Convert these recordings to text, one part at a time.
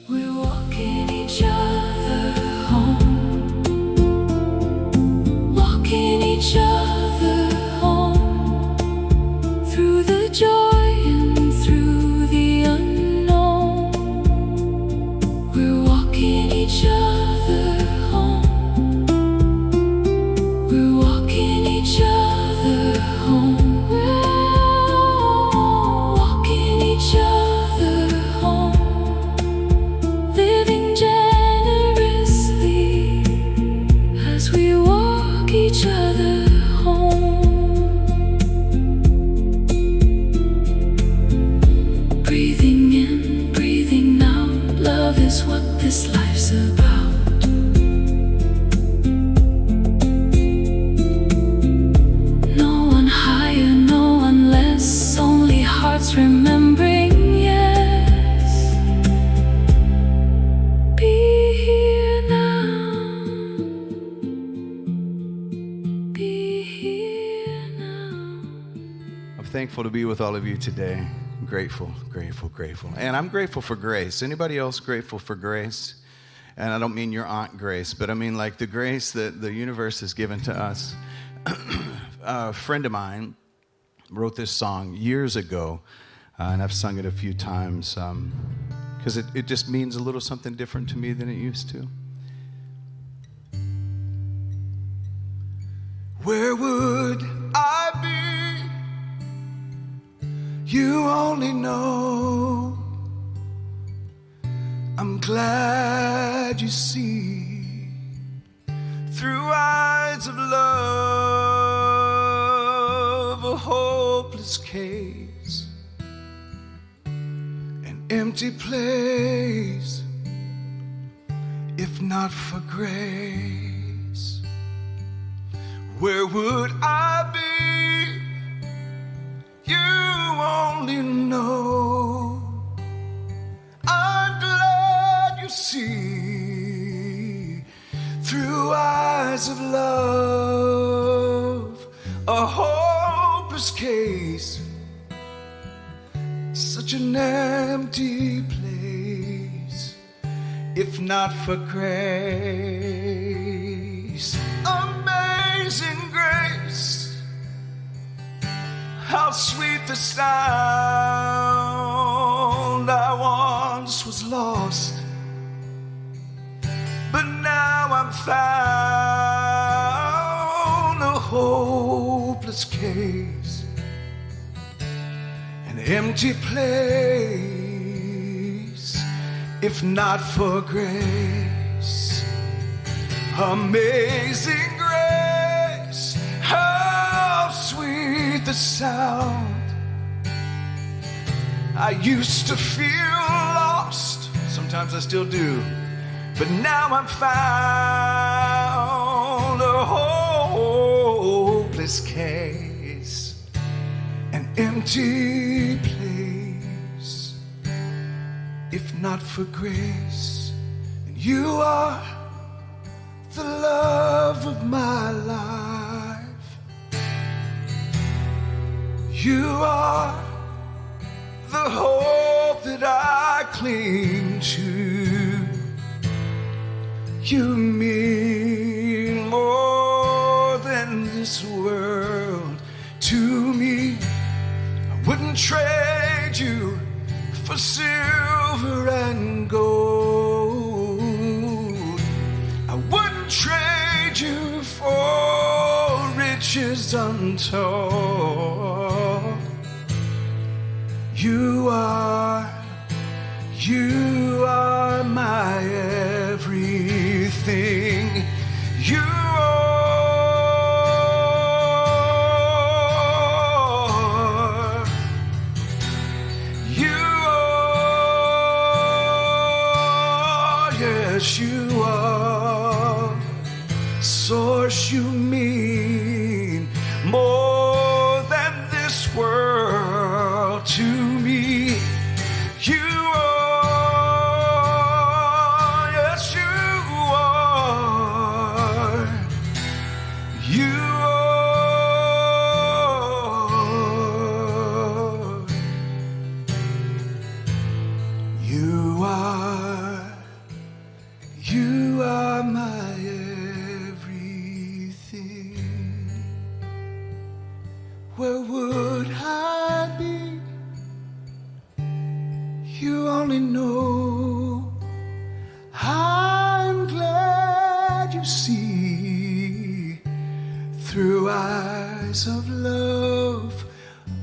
We're walking each other home, walking each other home, through the joy and through the unknown. We're walking each other home, we're walking each other home, we're walking each other home, living generously as we walk each other home. Breathing in, breathing out, love is what this life's about. No one higher, no one less, only hearts remembering, yes. Be here now, be here now. I'm thankful to be with all of you today. Grateful, grateful, grateful. And I'm grateful for grace. Anybody else grateful for grace? And I don't mean your Aunt Grace, but I mean like the grace that the universe has given to us. A friend of mine wrote this song years ago, and I've sung it a few times because it just means a little something different to me than it used to. Where would I be? You only know. I'm glad you see through eyes of love a hopeless case, an empty place, if not for grace. Where would I be? You only know. I'm glad you see through eyes of love a hopeless case, such an empty place, if not for grace. Amazing grace, how sweet the sound. I once was lost, but now I'm found. A hopeless case, an empty place, if not for grace. Amazing grace, how sweet the sound. I used to feel lost, sometimes I still do, but now I'm found. A hopeless case, an empty place, if not for grace. And you are the love of my life. You are the hope that I cling to. You mean more than this world to me. I wouldn't trade you for silver and gold. I wouldn't trade you for riches untold. You are my everything. You are, yes you are. Source, you mean more than this world to me. You are, yes you are. You are. You are. only know I'm glad you see through eyes of love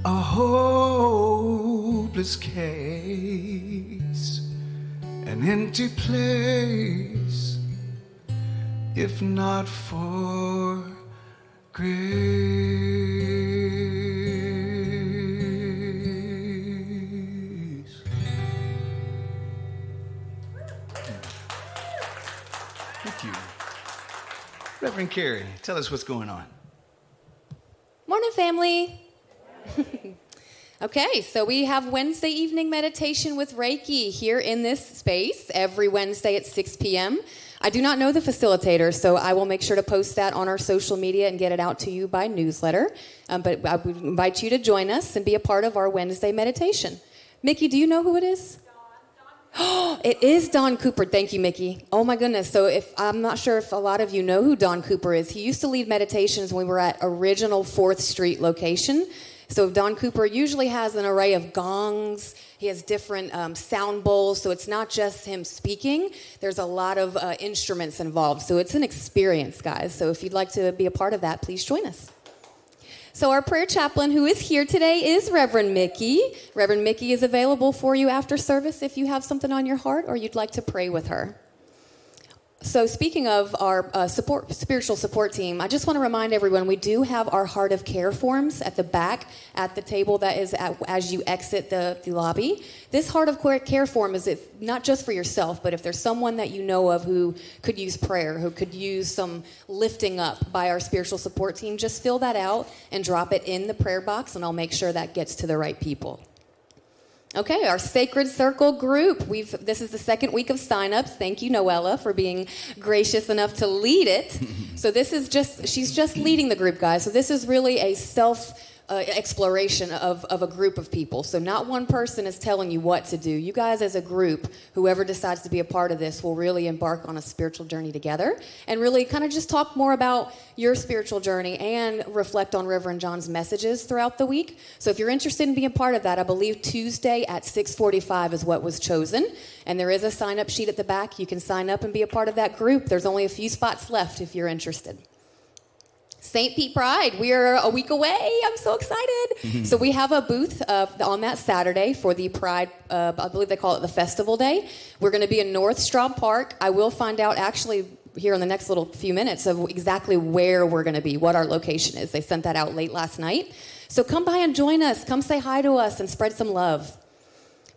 a hopeless case, an empty place, if not for grace. Thank you. Reverend Carey, tell us what's going on. Morning, family. Okay, so we have Wednesday evening meditation with Reiki here in this space every Wednesday at 6 p.m. I do not know the facilitator, so I will make sure to post that on our social media and get it out to you by newsletter. But I would invite you to join us and be a part of our Wednesday meditation. Mickey, do you know who it is? Oh, it is Don Cooper. Thank you, Mickey. Oh my goodness. So I'm not sure if a lot of you know who Don Cooper is. He used to lead meditations when we were at original 4th Street location. So Don Cooper usually has an array of gongs. He has different sound bowls. So it's not just him speaking. There's a lot of instruments involved. So it's an experience, guys. So if you'd like to be a part of that, please join us. So our prayer chaplain who is here today is Reverend Mickey. Reverend Mickey is available for you after service if you have something on your heart or you'd like to pray with her. So speaking of our spiritual support team, I just want to remind everyone we do have our Heart of Care forms at the back at the table that is as you exit the lobby. This Heart of Care form is not just for yourself, but if there's someone that you know of who could use prayer, who could use some lifting up by our spiritual support team, just fill that out and drop it in the prayer box, and I'll make sure that gets to the right people. Okay, our Sacred Circle group. This is the second week of signups. Thank you, Noella, for being gracious enough to lead it. So she's just leading the group, guys. So this is really a exploration of a group of people. So not one person is telling you what to do. You guys as a group, whoever decides to be a part of this, will really embark on a spiritual journey together and really kind of just talk more about your spiritual journey and reflect on Reverend John's messages throughout the week. So if you're interested in being a part of that, I believe Tuesday at 6:45 is what was chosen. And there is a sign-up sheet at the back. You can sign up and be a part of that group. There's only a few spots left if you're interested. St. Pete Pride, we are a week away. I'm so excited. So we have a booth on that Saturday for the Pride, I believe they call it the Festival Day. We're going to be in North Straub Park. I will find out actually here in the next little few minutes of exactly where we're going to be, what our location is. They sent that out late last night. So come by and join us. Come say hi to us and spread some love.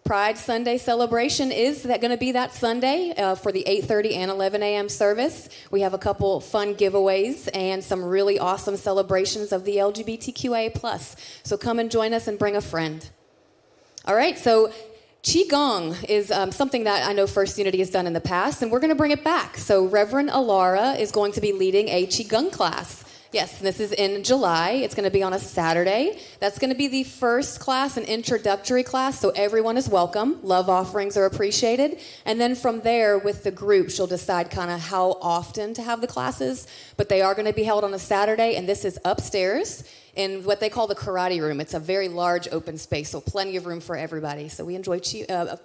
Pride Sunday celebration is going to be that Sunday for the 8:30 and 11 a.m. service. We have a couple fun giveaways and some really awesome celebrations of the LGBTQIA+. So come and join us and bring a friend. All right, so Qigong is something that I know First Unity has done in the past, and we're going to bring it back. So Reverend Alara is going to be leading a Qigong class. Yes, this is in July. It's going to be on a Saturday. That's going to be the first class, an introductory class, so everyone is welcome. Love offerings are appreciated. And then from there, with the group, she'll decide kind of how often to have the classes. But they are going to be held on a Saturday, and this is upstairs in what they call the karate room. It's a very large open space, so plenty of room for everybody. So we enjoy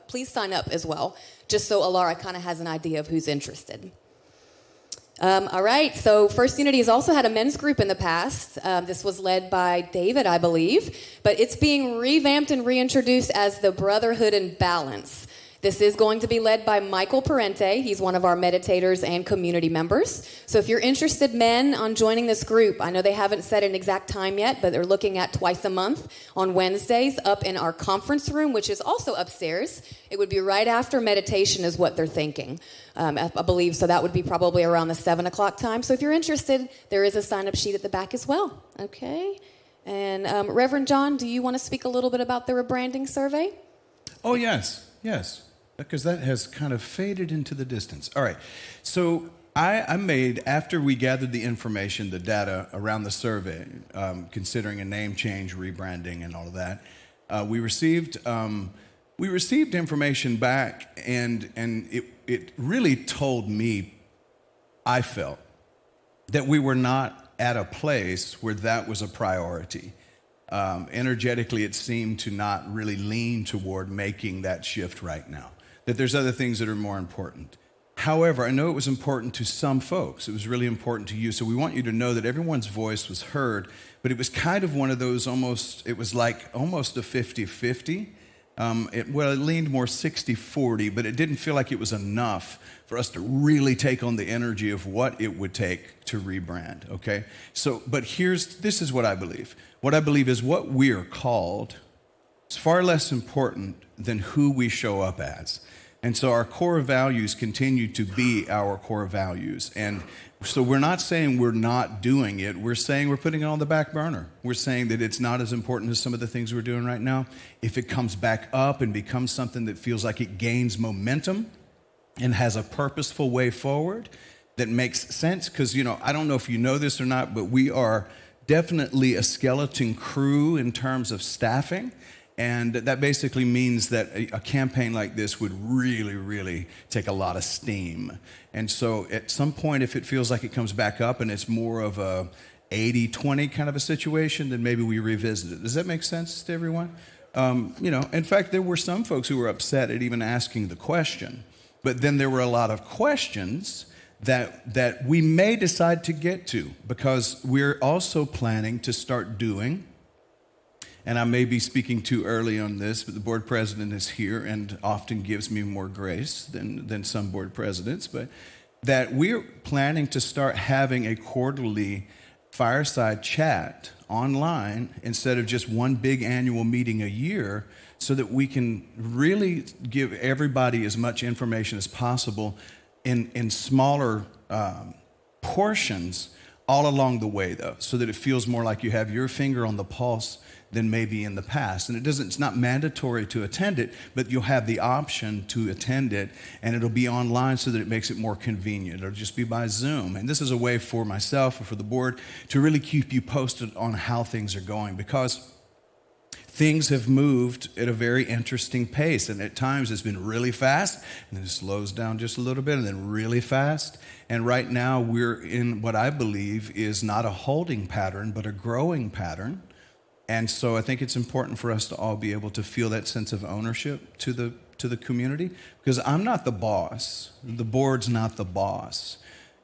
please sign up as well, just so Alara kind of has an idea of who's interested. All right, so First Unity has also had a men's group in the past. This was led by David, I believe, but it's being revamped and reintroduced as the Brotherhood in Balance. This is going to be led by Michael Parente. He's one of our meditators and community members. So if you're interested, men, on joining this group, I know they haven't set an exact time yet, but they're looking at twice a month on Wednesdays up in our conference room, which is also upstairs. It would be right after meditation is what they're thinking, I believe. So that would be probably around the 7 o'clock time. So if you're interested, there is a sign-up sheet at the back as well. Okay. And Reverend John, do you want to speak a little bit about the rebranding survey? Oh, yes. Because that has kind of faded into the distance. All right. So I made, after we gathered the information, the data around the survey, considering a name change, rebranding, and all of that, we received information back, and it really told me, I felt, that we were not at a place where that was a priority. Energetically, it seemed to not really lean toward making that shift right now, that there's other things that are more important. However, I know it was important to some folks. It was really important to you. So we want you to know that everyone's voice was heard, but it was kind of one of those it was like almost a 50-50. It leaned more 60-40, but it didn't feel like it was enough for us to really take on the energy of what it would take to rebrand, okay? So, but this is what I believe. What I believe is what we are called is far less important than who we show up as. And so our core values continue to be our core values. And so we're not saying we're not doing it. We're saying we're putting it on the back burner. We're saying that it's not as important as some of the things we're doing right now. If it comes back up and becomes something that feels like it gains momentum and has a purposeful way forward that makes sense, because, I don't know if you know this or not, but we are definitely a skeleton crew in terms of staffing. And that basically means that a campaign like this would really, really take a lot of steam. And so at some point, if it feels like it comes back up and it's more of a 80-20 kind of a situation, then maybe we revisit it. Does that make sense to everyone? In fact, there were some folks who were upset at even asking the question. But then there were a lot of questions that we may decide to get to, because we're also planning to start doing, and I may be speaking too early on this, but the board president is here and often gives me more grace than some board presidents, but that we're planning to start having a quarterly fireside chat online instead of just one big annual meeting a year, so that we can really give everybody as much information as possible in smaller portions all along the way, though, so that it feels more like you have your finger on the pulse than maybe in the past. And it's not mandatory to attend it, but you'll have the option to attend it, and it'll be online so that it makes it more convenient. It'll just be by Zoom. And this is a way for myself or for the board to really keep you posted on how things are going, because things have moved at a very interesting pace, and at times it's been really fast, and then it slows down just a little bit, and then really fast. And right now we're in what I believe is not a holding pattern, but a growing pattern. And so I think it's important for us to all be able to feel that sense of ownership to the community, because I'm not the boss. The board's not the boss.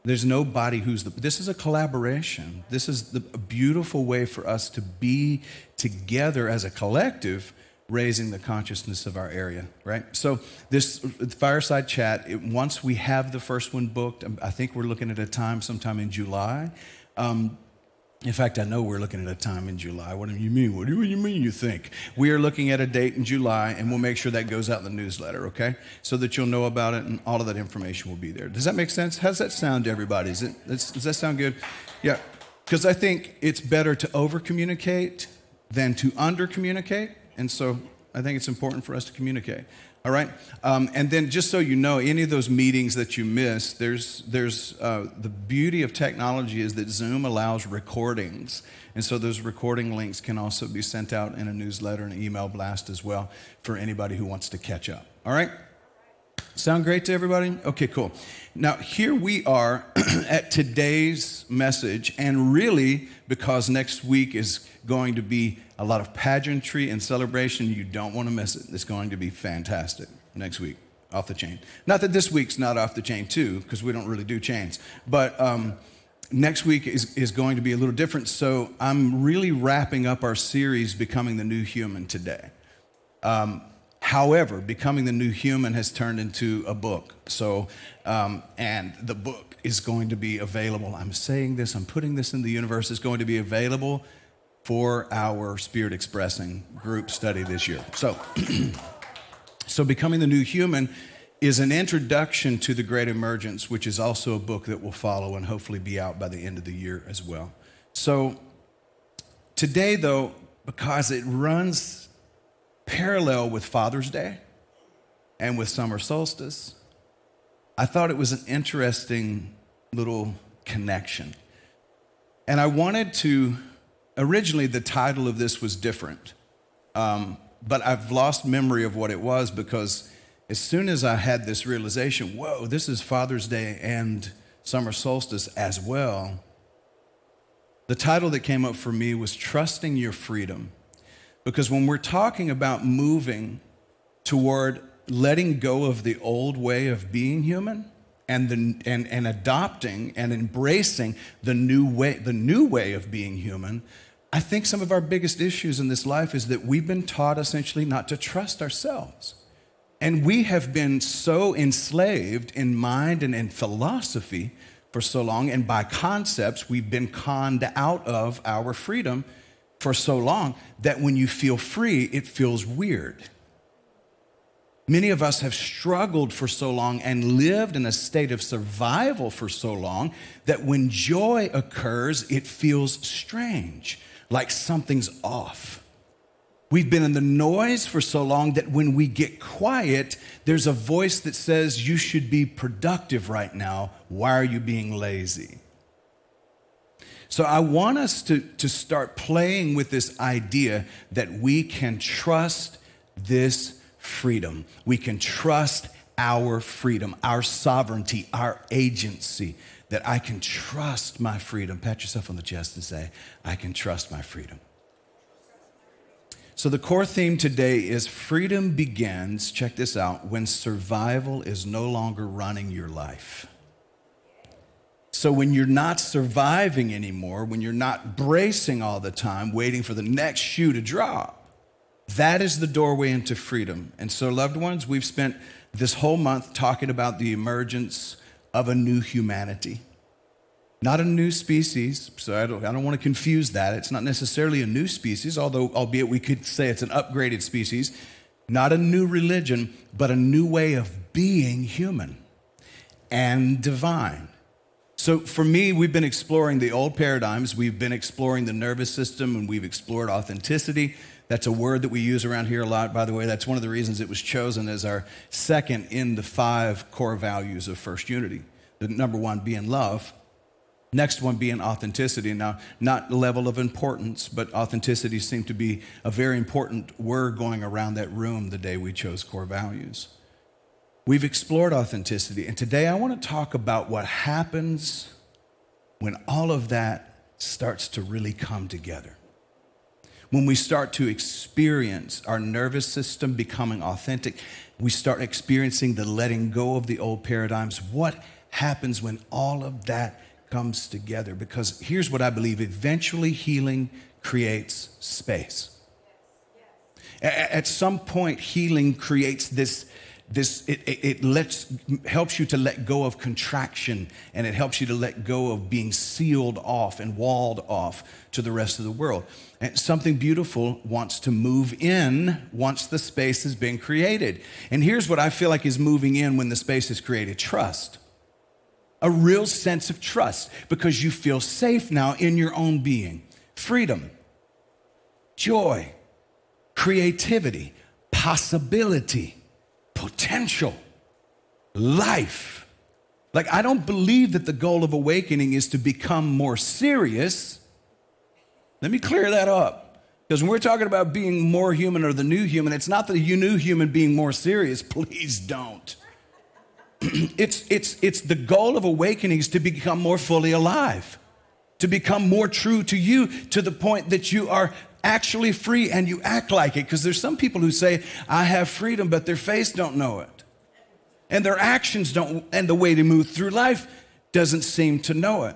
There's nobody this is a collaboration. This is a beautiful way for us to be together as a collective, raising the consciousness of our area, right? So this fireside chat, once we have the first one booked, I think we're looking at a time sometime in July. In fact, I know we're looking at a time in July. What do you mean? What do you mean you think? We are looking at a date in July, and we'll make sure that goes out in the newsletter, okay? So that you'll know about it, and all of that information will be there. Does that make sense? How does that sound to everybody? Does that sound good? Yeah, because I think it's better to over-communicate than to under-communicate, and so I think it's important for us to communicate. All right, and then just so you know, any of those meetings that you miss, there's the beauty of technology is that Zoom allows recordings, and so those recording links can also be sent out in a newsletter and an email blast as well for anybody who wants to catch up. All right, sound great to everybody? Okay, cool. Now here we are at today's message, and really because next week is going to be a lot of pageantry and celebration, you don't want to miss it. It's going to be fantastic next week, off the chain. Not that this week's not off the chain too, because we don't really do chains, but next week is going to be a little different. So I'm really wrapping up our series, Becoming the New Human, today. However, Becoming the New Human has turned into a book. So, and the book is going to be available. I'm saying this, I'm putting this in the universe. It's going to be available for our Spirit Expressing group study this year. So Becoming the New Human is an introduction to the Great Emergence, which is also a book that will follow and hopefully be out by the end of the year as well. So today, though, because it runs parallel with Father's Day and with summer solstice, I thought it was an interesting little connection. And I wanted to, originally the title of this was different, but I've lost memory of what it was, because as soon as I had this realization, whoa, this is Father's Day and summer solstice as well, the title that came up for me was Trusting Your Freedom. Because when we're talking about moving toward letting go of the old way of being human and adopting and embracing the new way of being human, I think some of our biggest issues in this life is that we've been taught essentially not to trust ourselves. And we have been so enslaved in mind and in philosophy for so long, and by concepts, we've been conned out of our freedom for so long that when you feel free, it feels weird. Many of us have struggled for so long and lived in a state of survival for so long that when joy occurs, it feels strange, like something's off. We've been in the noise for so long that when we get quiet, there's a voice that says, you should be productive right now. Why are you being lazy? So I want us to start playing with this idea that we can trust this freedom. We can trust our freedom, our sovereignty, our agency, that I can trust my freedom. Pat yourself on the chest and say, I can trust my freedom. So the core theme today is freedom begins, check this out, when survival is no longer running your life. So when you're not surviving anymore, when you're not bracing all the time, waiting for the next shoe to drop, that is the doorway into freedom. And so, loved ones, we've spent this whole month talking about the emergence of a new humanity. Not a new species, so I don't want to confuse that. It's not necessarily a new species, albeit we could say it's an upgraded species. Not a new religion, but a new way of being human and divine. So for me, we've been exploring the old paradigms. We've been exploring the nervous system, and we've explored authenticity. That's a word that we use around here a lot, by the way. That's one of the reasons it was chosen as our second in the 5 core values of First Unity. The number 1 being love. Next one being authenticity. Now, not level of importance, but authenticity seemed to be a very important word going around that room the day we chose core values. We've explored authenticity, and today I want to talk about what happens when all of that starts to really come together. When we start to experience our nervous system becoming authentic, we start experiencing the letting go of the old paradigms. What happens when all of that comes together? Because here's what I believe: eventually healing creates space. At some point, healing creates helps you to let go of contraction, and it helps you to let go of being sealed off and walled off to the rest of the world. And something beautiful wants to move in once the space has been created. And here's what I feel like is moving in when the space is created: trust. A real sense of trust, because you feel safe now in your own being. Freedom, joy, creativity, possibility, potential, life. Like, I don't believe that the goal of awakening is to become more serious. Let me clear that up. Because when we're talking about being more human or the new human, it's not the new human being more serious. Please don't. It's the goal of awakening is to become more fully alive, to become more true to you, to the point that you are actually free and you act like it. Because there's some people who say, I have freedom, but their face don't know it. And their actions don't, and the way they move through life doesn't seem to know it.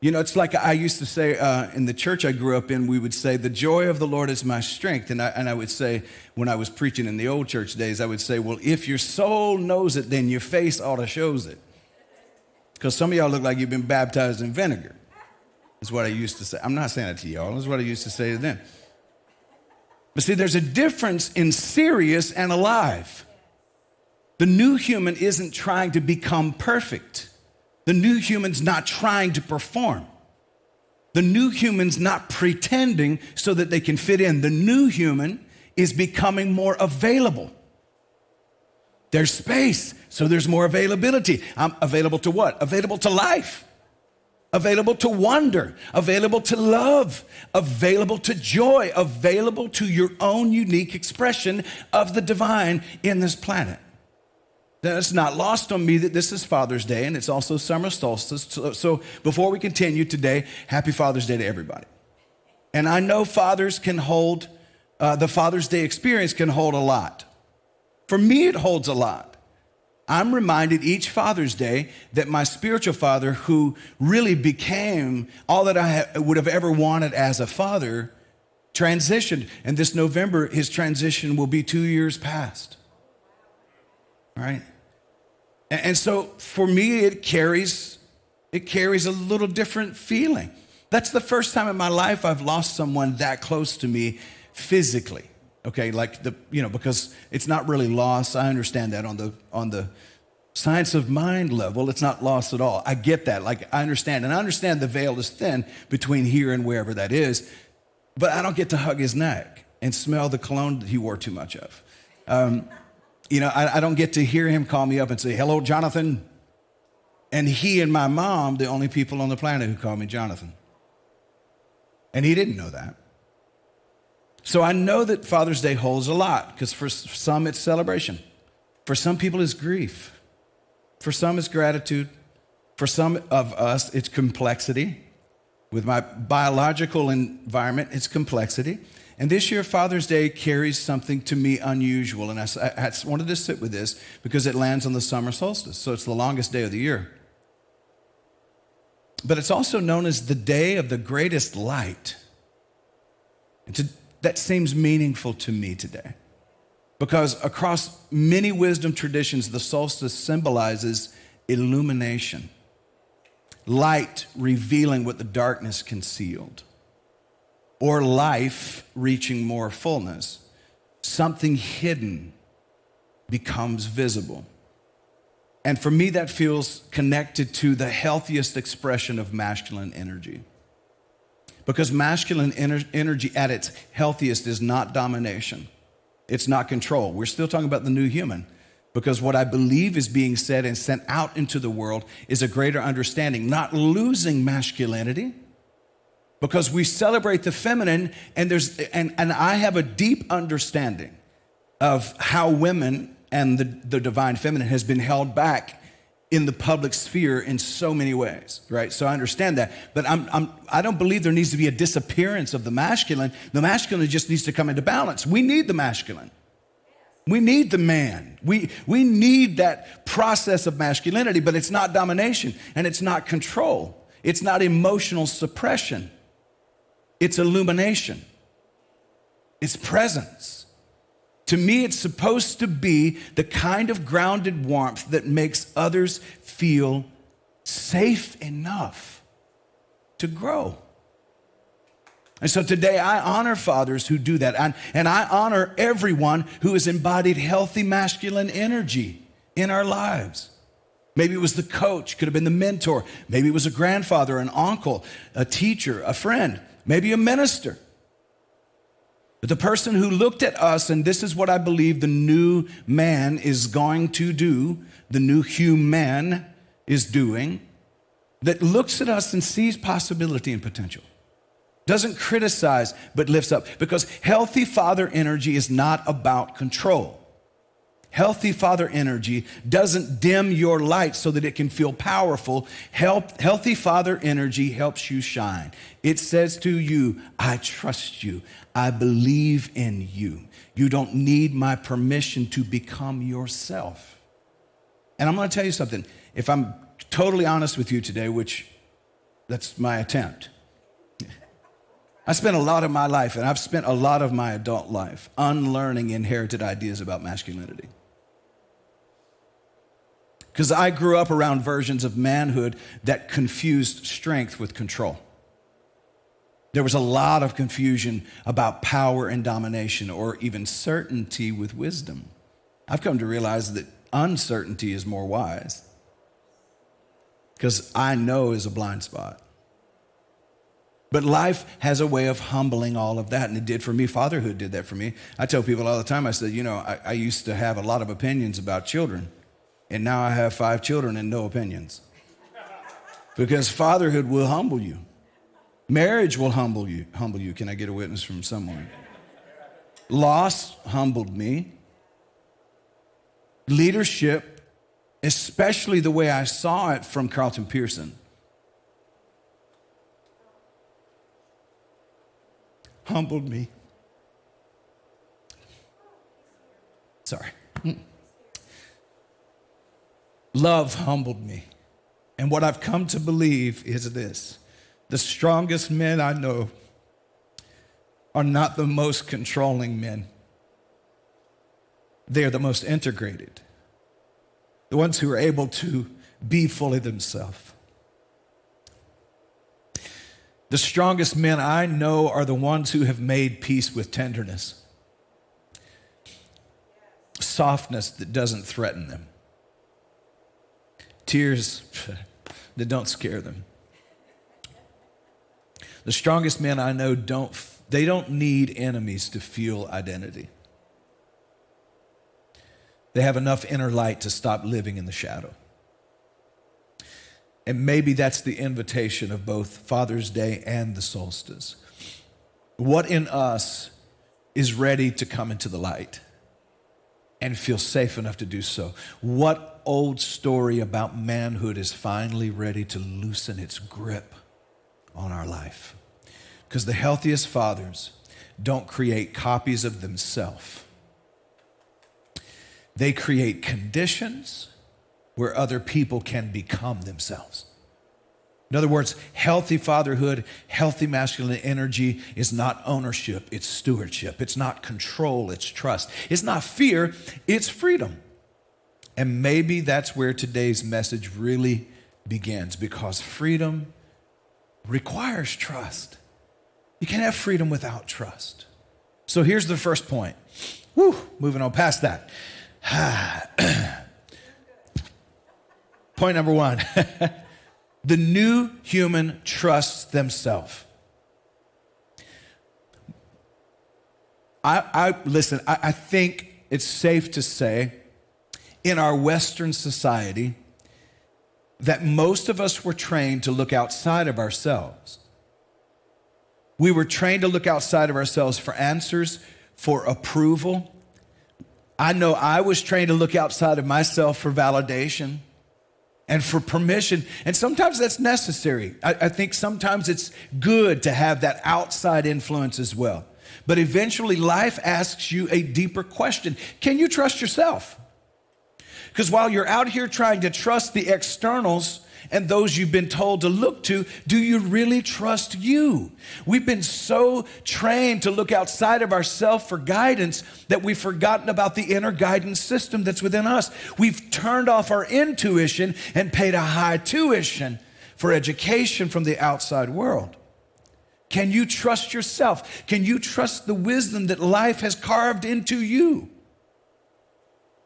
You know, it's like I used to say in the church I grew up in, we would say, the joy of the Lord is my strength. And I would say, when I was preaching in the old church days, I would say, well, if your soul knows it, then your face ought to shows it. Because some of y'all look like you've been baptized in vinegar, is what I used to say. I'm not saying that to y'all. That's what I used to say to them. But see, there's a difference in serious and alive. The new human isn't trying to become perfect. The new human's not trying to perform. The new human's not pretending so that they can fit in. The new human is becoming more available. There's space, so there's more availability. I'm available to what? Available to life. Available to wonder. Available to love. Available to joy. Available to your own unique expression of the divine in this planet. Now, it's not lost on me that this is Father's Day, and it's also summer solstice. So before we continue today, happy Father's Day to everybody. And I know fathers can hold the Father's Day experience can hold a lot. For me, it holds a lot. I'm reminded each Father's Day that my spiritual father, who really became all that I would have ever wanted as a father, transitioned. And this November, his transition will be 2 years past. All right? And so for me, it carries a little different feeling. That's the first time in my life I've lost someone that close to me physically. Okay, like because it's not really loss. I understand that on the science of mind level, it's not loss at all. I get that. Like I understand the veil is thin between here and wherever that is, but I don't get to hug his neck and smell the cologne that he wore too much of. I don't get to hear him call me up and say, "Hello, Jonathan." And he and my mom, the only people on the planet who call me Jonathan. And he didn't know that. So I know that Father's Day holds a lot, because for some it's celebration. For some people it's grief. For some it's gratitude. For some of us it's complexity. With my biological environment, it's complexity. And this year, Father's Day carries something to me unusual. And I wanted to sit with this because it lands on the summer solstice. So it's the longest day of the year. But it's also known as the day of the greatest light. That seems meaningful to me today. Because across many wisdom traditions, the solstice symbolizes illumination. Light revealing what the darkness concealed. Or life reaching more fullness. Something hidden becomes visible. And for me, that feels connected to the healthiest expression of masculine energy. Because masculine energy at its healthiest is not domination. It's not control. We're still talking about the new human. Because what I believe is being said and sent out into the world is a greater understanding, not losing masculinity. Because we celebrate the feminine, and I have a deep understanding of how women and the divine feminine has been held back in the public sphere in so many ways, right? So I understand that, but I don't believe there needs to be a disappearance of the masculine. The masculine just needs to come into balance. We need the masculine. We need the man. We need that process of masculinity, but it's not domination and it's not control. It's not emotional suppression. It's illumination. It's presence. To me, it's supposed to be the kind of grounded warmth that makes others feel safe enough to grow. And so today I honor fathers who do that. And I honor everyone who has embodied healthy masculine energy in our lives. Maybe it was the coach, could have been the mentor. Maybe it was a grandfather, an uncle, a teacher, a friend, maybe a minister. But the person who looked at us, and this is what I believe the new man is going to do, the new human is doing, that looks at us and sees possibility and potential. Doesn't criticize, but lifts up. Because healthy father energy is not about control. Healthy father energy doesn't dim your light so that it can feel powerful. Healthy father energy helps you shine. It says to you, I trust you. I believe in you. You don't need my permission to become yourself. And I'm going to tell you something. If I'm totally honest with you today, which that's my attempt, I spent a lot of my life, and I've spent a lot of my adult life unlearning inherited ideas about masculinity. Because I grew up around versions of manhood that confused strength with control. There was a lot of confusion about power and domination, or even certainty with wisdom. I've come to realize that uncertainty is more wise. Because I know is a blind spot. But life has a way of humbling all of that, and it did for me. Fatherhood did that for me. I tell people all the time, I said, I used to have a lot of opinions about children, and now I have 5 children and no opinions. Because fatherhood will humble you. Marriage will humble you. Can I get a witness from someone? Loss humbled me. Leadership, especially the way I saw it from Carlton Pearson, humbled me. Sorry. Love humbled me. And what I've come to believe is this: the strongest men I know are not the most controlling men. They are the most integrated, the ones who are able to be fully themselves. The strongest men I know are the ones who have made peace with tenderness, softness that doesn't threaten them, tears that don't scare them. The strongest men I know don't need enemies to feel identity. They have enough inner light to stop living in the shadow. And maybe that's the invitation of both Father's Day and the solstice. What in us is ready to come into the light and feel safe enough to do so? What old story about manhood is finally ready to loosen its grip on our life? Because the healthiest fathers don't create copies of themselves. They create conditions where other people can become themselves. In other words, healthy fatherhood, healthy masculine energy is not ownership, it's stewardship. It's not control, it's trust. It's not fear, it's freedom. And maybe that's where today's message really begins, because freedom requires trust. You can't have freedom without trust. So here's the first point. Moving on past that. Point number one. The new human trusts themselves. I think it's safe to say in our Western society that most of us were trained to look outside of ourselves. We were trained to look outside of ourselves for answers, for approval. I know I was trained to look outside of myself for validation and for permission. And sometimes that's necessary. I think sometimes it's good to have that outside influence as well. But eventually life asks you a deeper question. Can you trust yourself? Because while you're out here trying to trust the externals and those you've been told to look to, do you really trust you? We've been so trained to look outside of ourselves for guidance that we've forgotten about the inner guidance system that's within us. We've turned off our intuition and paid a high tuition for education from the outside world. Can you trust yourself? Can you trust the wisdom that life has carved into you?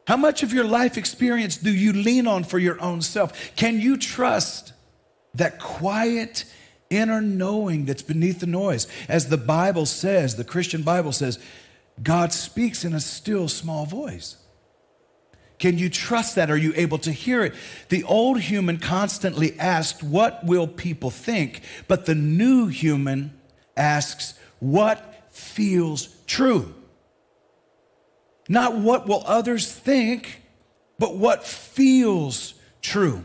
How much of your life experience do you lean on for your own self? Can you trust that quiet inner knowing that's beneath the noise? As the Bible says, the Christian Bible says, God speaks in a still small voice. Can you trust that? Are you able to hear it? The old human constantly asked, what will people think? But the new human asks, what feels true? Not what will others think, but what feels true.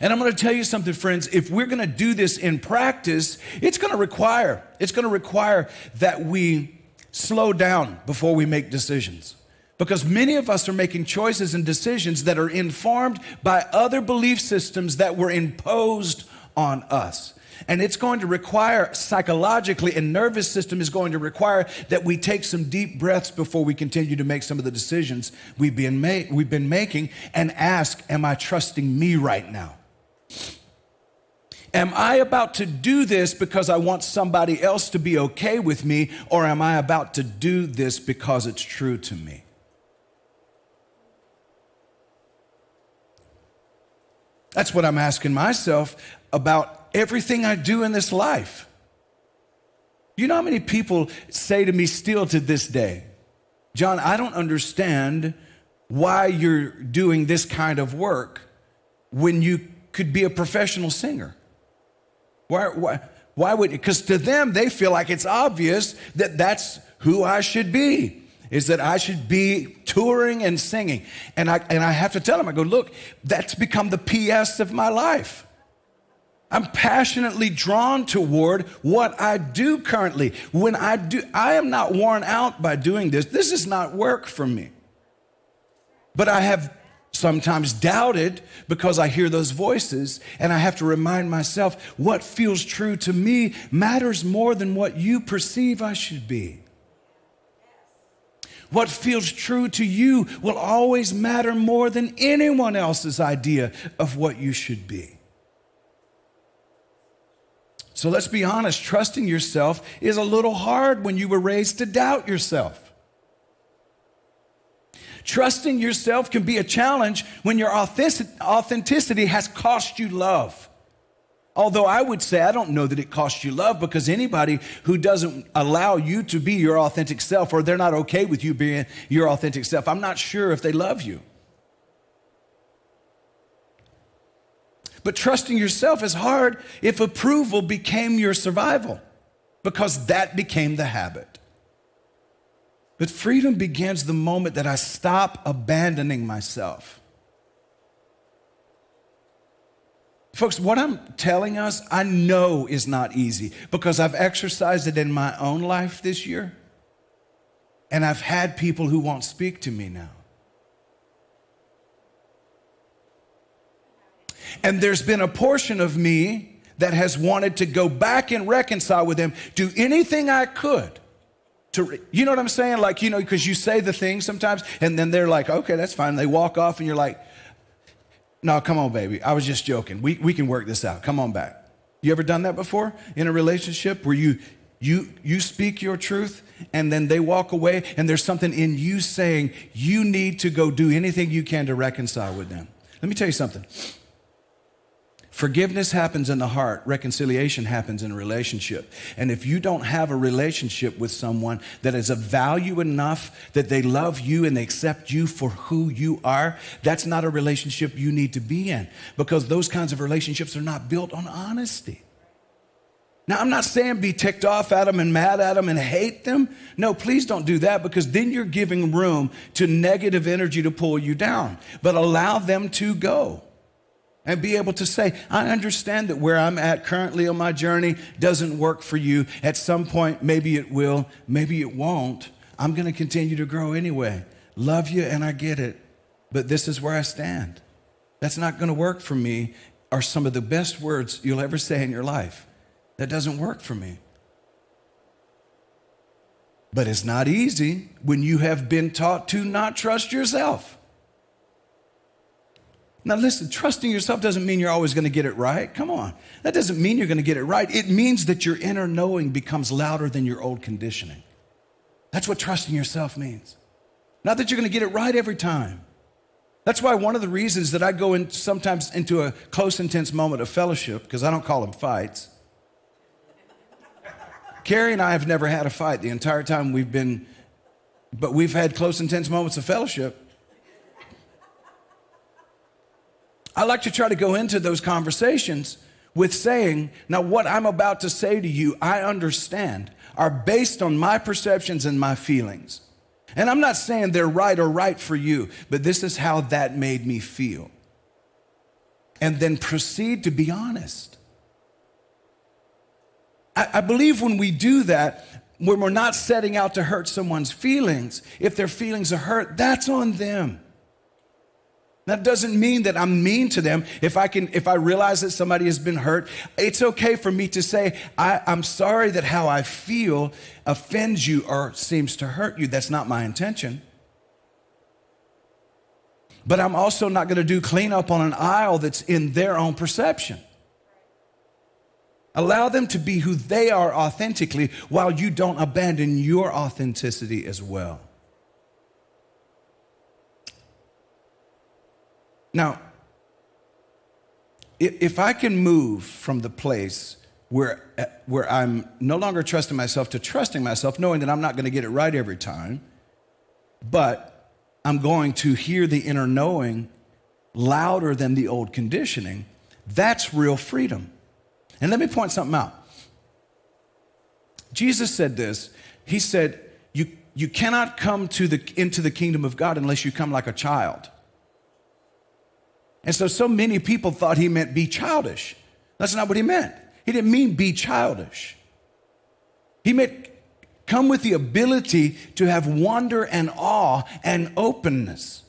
And I'm going to tell you something, friends. If we're going to do this in practice, it's going to require that we slow down before we make decisions. Because many of us are making choices and decisions that are informed by other belief systems that were imposed on us. And it's going to require psychologically, and nervous system is going to require that we take some deep breaths before we continue to make some of the decisions we've been making, and ask, am I trusting me right now? Am I about to do this because I want somebody else to be okay with me, or am I about to do this because it's true to me? That's what I'm asking myself about everything I do in this life. You know how many people say to me still to this day, John, I don't understand why you're doing this kind of work when you could be a professional singer. Why would, because to them, they feel like it's obvious that that's who I should be, is that I should be touring and singing. And I have to tell them, I go, look, that's become the PS of my life. I'm passionately drawn toward what I do currently. When I am not worn out by doing this. This is not work for me. But I have sometimes doubted because I hear those voices, and I have to remind myself what feels true to me matters more than what you perceive I should be. What feels true to you will always matter more than anyone else's idea of what you should be. So let's be honest, trusting yourself is a little hard when you were raised to doubt yourself. Trusting yourself can be a challenge when your authenticity has cost you love. Although I would say I don't know that it costs you love, because anybody who doesn't allow you to be your authentic self, or they're not okay with you being your authentic self, I'm not sure if they love you. But trusting yourself is hard if approval became your survival, because that became the habit. But freedom begins the moment that I stop abandoning myself. Folks, what I'm telling us, I know is not easy, because I've exercised it in my own life this year, and I've had people who won't speak to me now. And there's been a portion of me that has wanted to go back and reconcile with them, do anything I could to, you know what I'm saying? Like, you know, because you say the thing sometimes, and then they're like, okay, that's fine. They walk off, and you're like, no, come on, baby. I was just joking. We can work this out. Come on back. You ever done that before in a relationship where you speak your truth, and then they walk away, and there's something in you saying you need to go do anything you can to reconcile with them? Let me tell you something. Forgiveness happens in the heart. Reconciliation happens in a relationship. And if you don't have a relationship with someone that is of value enough that they love you and they accept you for who you are, that's not a relationship you need to be in, because those kinds of relationships are not built on honesty. Now, I'm not saying be ticked off at them and mad at them and hate them. No, please don't do that, because then you're giving room to negative energy to pull you down. But allow them to go. And be able to say, I understand that where I'm at currently on my journey doesn't work for you. At some point, maybe it will, maybe it won't. I'm going to continue to grow anyway. Love you, and I get it, but this is where I stand. That's not going to work for me, are some of the best words you'll ever say in your life. That doesn't work for me. But it's not easy when you have been taught to not trust yourself. Now listen, trusting yourself doesn't mean you're always going to get it right. Come on. That doesn't mean you're going to get it right. It means that your inner knowing becomes louder than your old conditioning. That's what trusting yourself means. Not that you're going to get it right every time. That's why one of the reasons that I go in sometimes into a close, intense moment of fellowship, because I don't call them fights. Carrie and I have never had a fight the entire time but we've had close, intense moments of fellowship. I like to try to go into those conversations with saying, now what I'm about to say to you, I understand, are based on my perceptions and my feelings. And I'm not saying they're right or right for you, but this is how that made me feel. And then proceed to be honest. I believe when we do that, when we're not setting out to hurt someone's feelings, if their feelings are hurt, that's on them. That doesn't mean that I'm mean to them. If I realize that somebody has been hurt, it's okay for me to say, I'm sorry that how I feel offends you or seems to hurt you. That's not my intention. But I'm also not going to do cleanup on an aisle that's in their own perception. Allow them to be who they are authentically, while you don't abandon your authenticity as well. Now, if I can move from the place where I'm no longer trusting myself to trusting myself, knowing that I'm not going to get it right every time, but I'm going to hear the inner knowing louder than the old conditioning, that's real freedom. And let me point something out. Jesus said this. He said, you cannot come into the kingdom of God unless you come like a child. And so many people thought he meant be childish. That's not what he meant. He didn't mean be childish. He meant come with the ability to have wonder and awe and openness.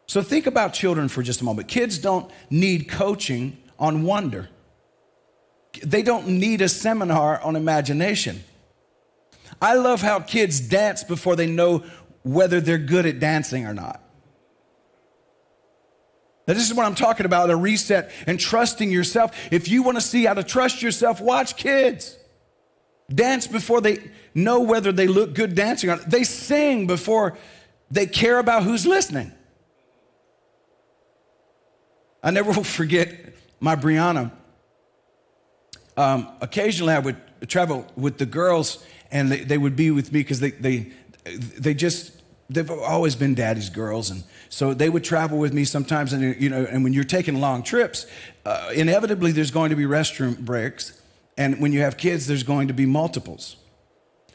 So think about children for just a moment. Kids don't need coaching on wonder. They don't need a seminar on imagination. I love how kids dance before they know whether they're good at dancing or not. Now, this is what I'm talking about, a reset and trusting yourself. If you want to see how to trust yourself, watch kids. Dance before they know whether they look good dancing or not. They sing before they care about who's listening. I never will forget my Brianna. Occasionally I would travel with the girls and they would be with me because they've always been daddy's girls, and so they would travel with me sometimes. And and when you're taking long trips, inevitably there's going to be restroom breaks, and when you have kids, there's going to be multiples.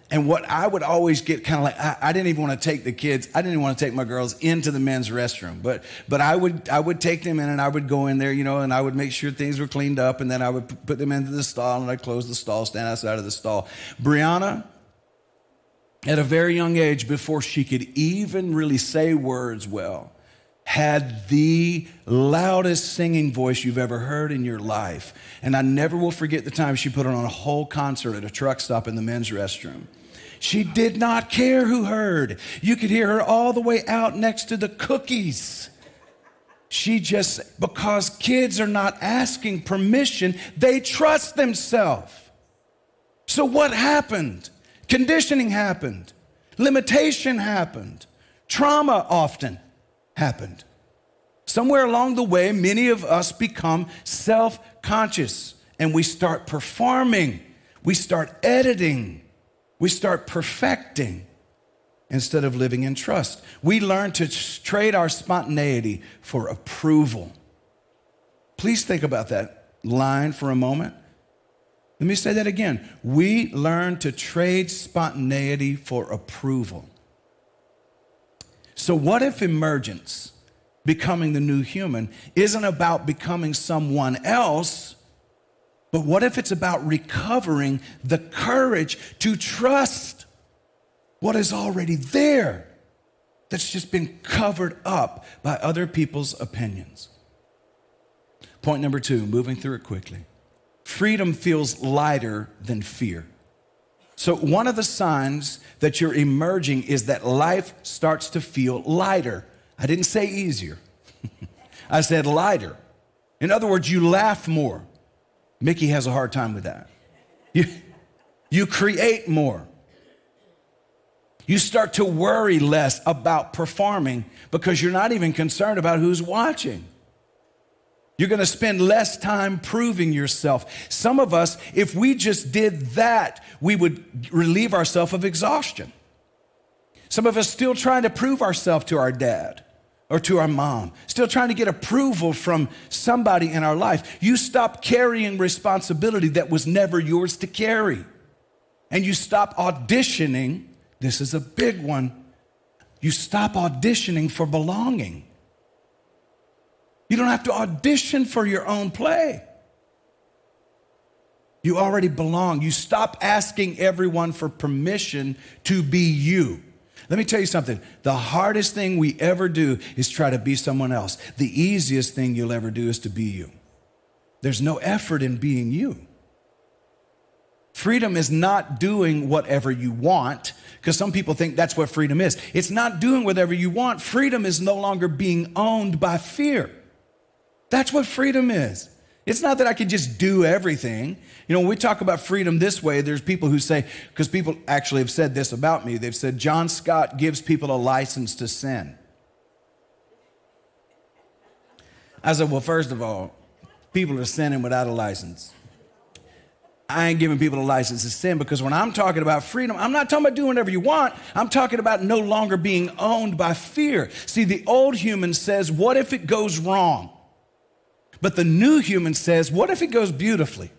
And what I would always get kind of like, I didn't even want to take the kids, I didn't even want to take my girls into the men's restroom, but I would take them in, and I would go in there, and I would make sure things were cleaned up, and then I would put them into the stall, and I'd close the stall, stand outside of the stall. Brianna, at a very young age, before she could even really say words well, had the loudest singing voice you've ever heard in your life. And I never will forget the time she put on a whole concert at a truck stop in the men's restroom. She did not care who heard. You could hear her all the way out next to the cookies. Because kids are not asking permission, they trust themselves. So what happened? Conditioning happened. Limitation happened. Trauma often happened. Somewhere along the way, many of us become self-conscious, and we start performing, we start editing, we start perfecting instead of living in trust. We learn to trade our spontaneity for approval. Please think about that line for a moment. Let me say that again. We learn to trade spontaneity for approval. So what if emergence, becoming the new human, isn't about becoming someone else, but what if it's about recovering the courage to trust what is already there that's just been covered up by other people's opinions? Point number 2, moving through it quickly. Freedom feels lighter than fear. So one of the signs that you're emerging is that life starts to feel lighter. I didn't say easier. I said lighter. In other words, you laugh more. Mickey has a hard time with that. You create more. You start to worry less about performing because you're not even concerned about who's watching. You're going to spend less time proving yourself. Some of us, if we just did that, we would relieve ourselves of exhaustion. Some of us still trying to prove ourselves to our dad or to our mom, still trying to get approval from somebody in our life. You stop carrying responsibility that was never yours to carry. And you stop auditioning. This is a big one. You stop auditioning for belonging. You don't have to audition for your own play. You already belong. You stop asking everyone for permission to be you. Let me tell you something. The hardest thing we ever do is try to be someone else. The easiest thing you'll ever do is to be you. There's no effort in being you. Freedom is not doing whatever you want, because some people think that's what freedom is. It's not doing whatever you want. Freedom is no longer being owned by fear. That's what freedom is. It's not that I can just do everything. When we talk about freedom this way, there's people who say, because people actually have said this about me, they've said, John Scott gives people a license to sin. I said, well, first of all, people are sinning without a license. I ain't giving people a license to sin, because when I'm talking about freedom, I'm not talking about doing whatever you want. I'm talking about no longer being owned by fear. See, the old human says, what if it goes wrong? But the new human says, what if it goes beautifully?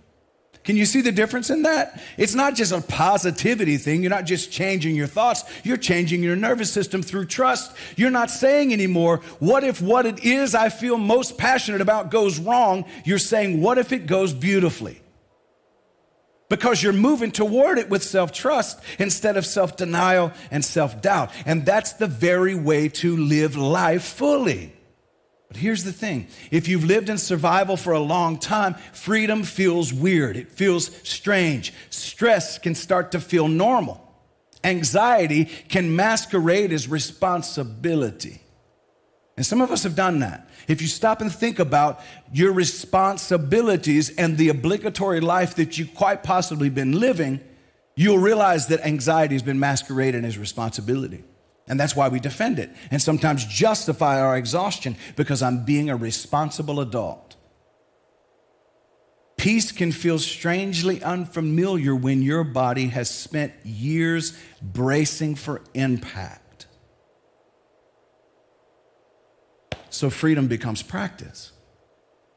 Can you see the difference in that? It's not just a positivity thing. You're not just changing your thoughts. You're changing your nervous system through trust. You're not saying anymore, what if what it is I feel most passionate about goes wrong? You're saying, what if it goes beautifully? Because you're moving toward it with self-trust instead of self-denial and self-doubt. And that's the very way to live life fully. But here's the thing. If you've lived in survival for a long time, freedom feels weird. It feels strange. Stress can start to feel normal. Anxiety can masquerade as responsibility. And some of us have done that. If you stop and think about your responsibilities and the obligatory life that you've quite possibly been living, you'll realize that anxiety has been masqueraded as responsibility. And that's why we defend it and sometimes justify our exhaustion because I'm being a responsible adult. Peace can feel strangely unfamiliar when your body has spent years bracing for impact. So freedom becomes practice,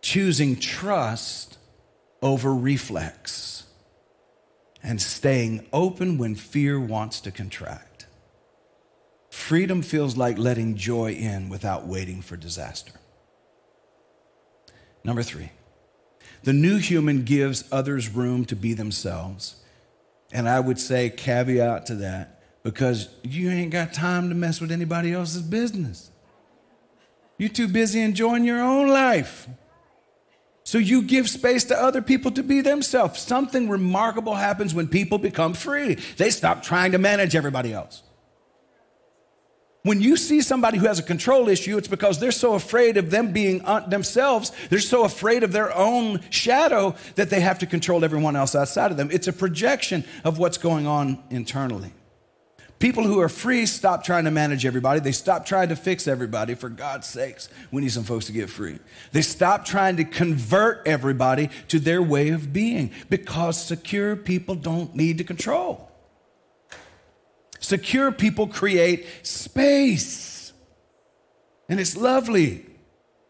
choosing trust over reflex and staying open when fear wants to contract. Freedom feels like letting joy in without waiting for disaster. Number 3, the new human gives others room to be themselves. And I would say caveat to that, because you ain't got time to mess with anybody else's business. You're too busy enjoying your own life. So you give space to other people to be themselves. Something remarkable happens when people become free. They stop trying to manage everybody else. When you see somebody who has a control issue, it's because they're so afraid of them being themselves. They're so afraid of their own shadow that they have to control everyone else outside of them. It's a projection of what's going on internally. People who are free stop trying to manage everybody. They stop trying to fix everybody. For God's sakes, we need some folks to get free. They stop trying to convert everybody to their way of being because secure people don't need to control. Secure people create space. And it's lovely.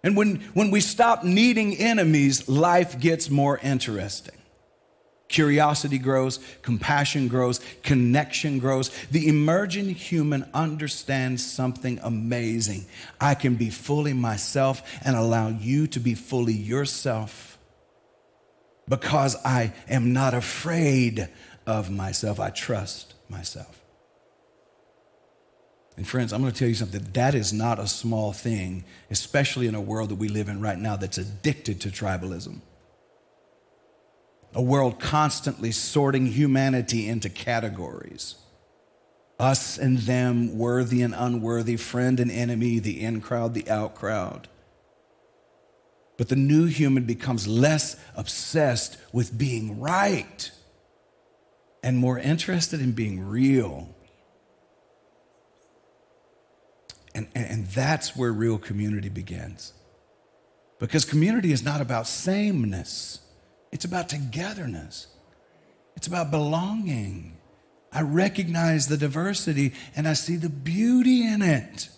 And when we stop needing enemies, life gets more interesting. Curiosity grows, compassion grows, connection grows. The emerging human understands something amazing. I can be fully myself and allow you to be fully yourself because I am not afraid of myself. I trust myself. And friends, I'm going to tell you something. That is not a small thing, especially in a world that we live in right now that's addicted to tribalism. A world constantly sorting humanity into categories. Us and them, worthy and unworthy, friend and enemy, the in crowd, the out crowd. But the new human becomes less obsessed with being right and more interested in being real. And that's where real community begins. Because community is not about sameness. It's about togetherness. It's about belonging. I recognize the diversity and I see the beauty in it.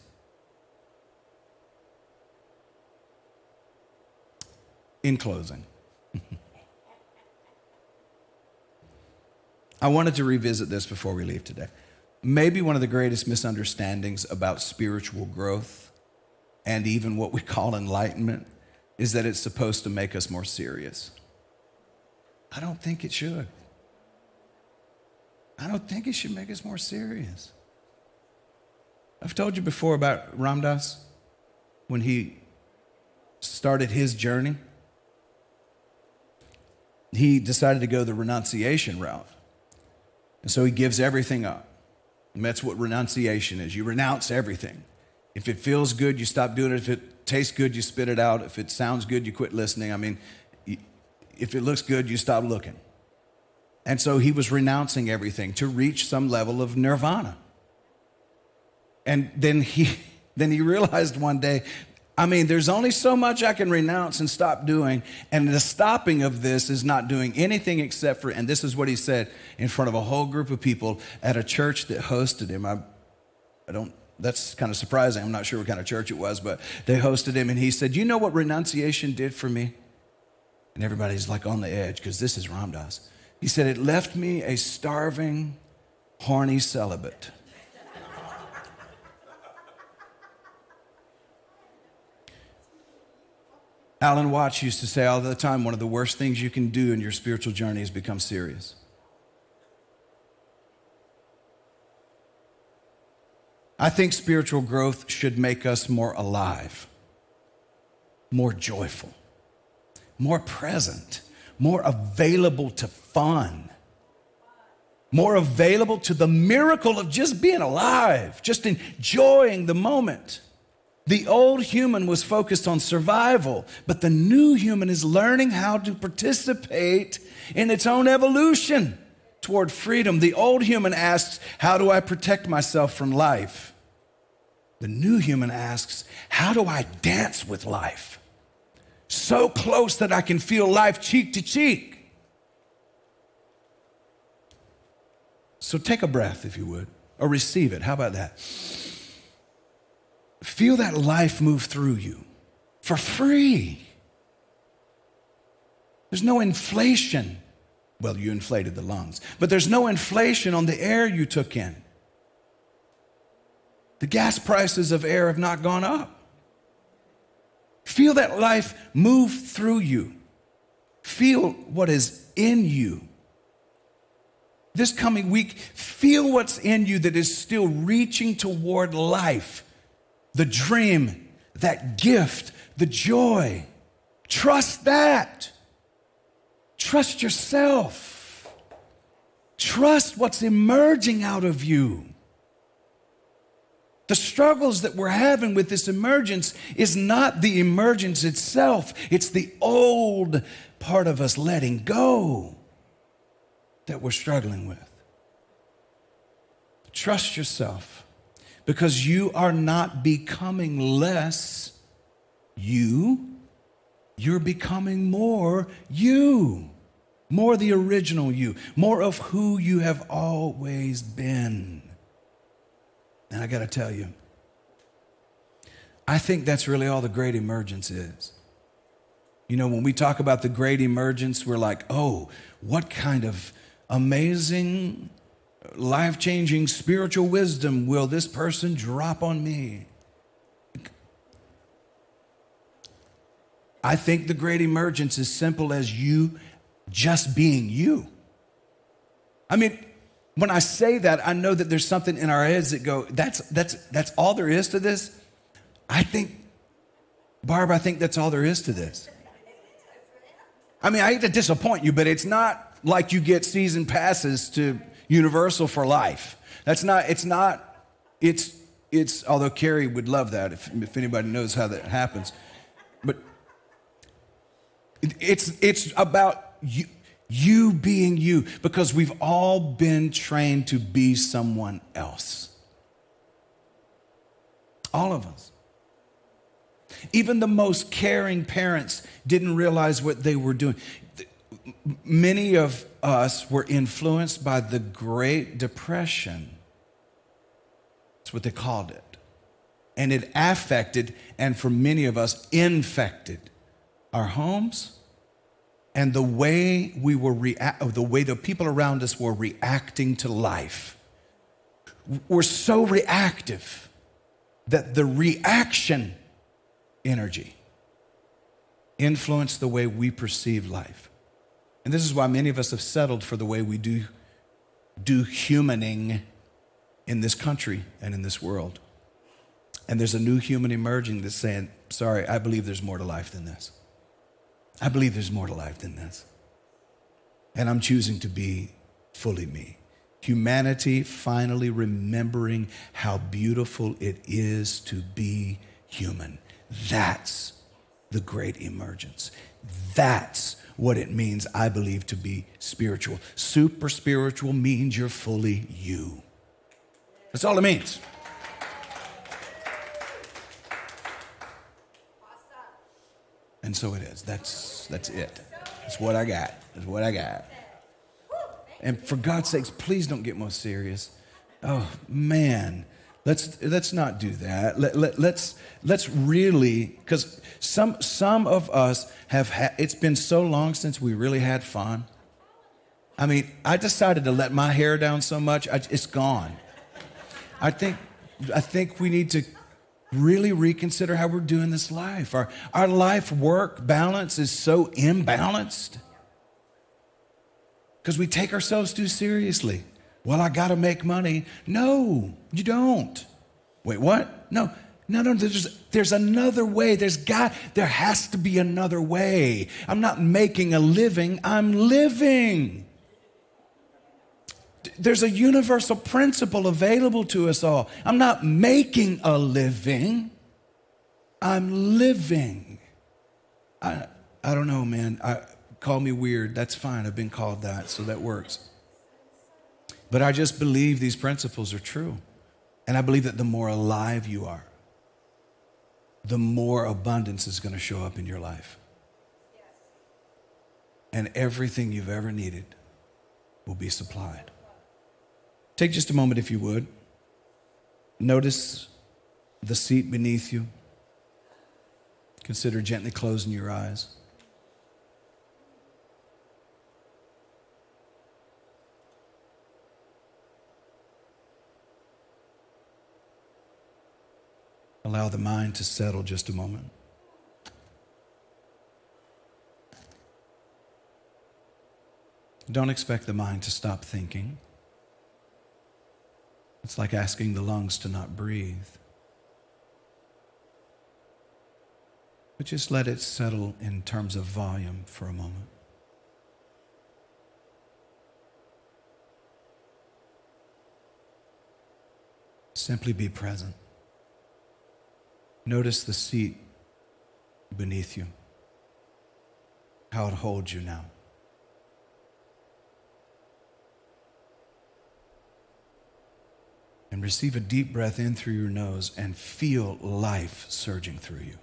In closing, I wanted to revisit this before we leave today. Maybe one of the greatest misunderstandings about spiritual growth and even what we call enlightenment is that it's supposed to make us more serious. I don't think it should. I don't think it should make us more serious. I've told you before about Ram Dass when he started his journey. He decided to go the renunciation route. And so he gives everything up. And that's what renunciation is. You renounce everything. If it feels good, you stop doing it. If it tastes good, you spit it out. If it sounds good, you quit listening. I mean, if it looks good, you stop looking. And so he was renouncing everything to reach some level of nirvana. And then he realized one day, I mean, there's only so much I can renounce and stop doing. And the stopping of this is not doing anything except for, and this is what he said in front of a whole group of people at a church that hosted him. That's kind of surprising. I'm not sure what kind of church it was, but they hosted him. And he said, you know what renunciation did for me? And everybody's like on the edge because this is Ram Dass. He said, it left me a starving, horny celibate. Alan Watts used to say all the time, one of the worst things you can do in your spiritual journey is become serious. I think spiritual growth should make us more alive, more joyful, more present, more available to fun, more available to the miracle of just being alive, just enjoying the moment. The old human was focused on survival, but the new human is learning how to participate in its own evolution toward freedom. The old human asks, how do I protect myself from life? The new human asks, how do I dance with life? So close that I can feel life cheek to cheek. So take a breath, if you would, or receive it. How about that? Feel that life move through you for free. There's no inflation. Well, you inflated the lungs, but there's no inflation on the air you took in. The gas prices of air have not gone up. Feel that life move through you. Feel what is in you. This coming week, feel what's in you that is still reaching toward life. The dream, that gift, the joy. Trust that. Trust yourself. Trust what's emerging out of you. The struggles that we're having with this emergence is not the emergence itself. It's the old part of us letting go that we're struggling with. Trust yourself. Because you are not becoming less you, you're becoming more you, more the original you, more of who you have always been. And I got to tell you, I think that's really all the great emergence is. You know, when we talk about the great emergence, we're like, oh, what kind of amazing life-changing spiritual wisdom will this person drop on me? I think the great emergence is simple as you just being you. I mean, when I say that, I know that there's something in our heads that go, that's all there is to this. I think, Barb, I think that's all there is to this. I mean, I hate to disappoint you, but it's not like you get season passes to Universal for life. It's although Carrie would love that if anybody knows how that happens. But it's about you being you, because we've all been trained to be someone else. All of us. Even the most caring parents didn't realize what they were doing. Many of us were influenced by the Great Depression. That's what they called it. And it affected, and for many of us, infected our homes and the way the way the people around us were reacting to life. We're so reactive that the reaction energy influenced the way we perceive life. And this is why many of us have settled for the way we do humaning in this country and in this world. And there's a new human emerging that's saying, sorry, I believe there's more to life than this. I believe there's more to life than this. And I'm choosing to be fully me. Humanity finally remembering how beautiful it is to be human. That's the great emergence. That's what it means, I believe, to be spiritual. Super spiritual means you're fully you. That's all it means. And so it is. That's it. That's what I got. That's what I got. And for God's sakes, please don't get more serious. Oh, man. Let's not do that. Let's really, because some of us it's been so long since we really had fun. I mean, I decided to let my hair down so much, it's gone. I think we need to really reconsider how we're doing this life. Our life-work balance is so imbalanced because we take ourselves too seriously. Well, I got to make money. No, you don't. Wait, what? No, there's another way. There has to be another way. I'm not making a living, I'm living. There's a universal principle available to us all. I'm not making a living, I'm living. I don't know, man. Call me weird. That's fine. I've been called that, so that works. But I just believe these principles are true. And I believe that the more alive you are, the more abundance is going to show up in your life. And everything you've ever needed will be supplied. Take just a moment, if you would. Notice the seat beneath you. Consider gently closing your eyes. Allow the mind to settle just a moment. Don't expect the mind to stop thinking. It's like asking the lungs to not breathe. But just let it settle in terms of volume for a moment. Simply be present. Notice the seat beneath you, how it holds you now. And receive a deep breath in through your nose and feel life surging through you.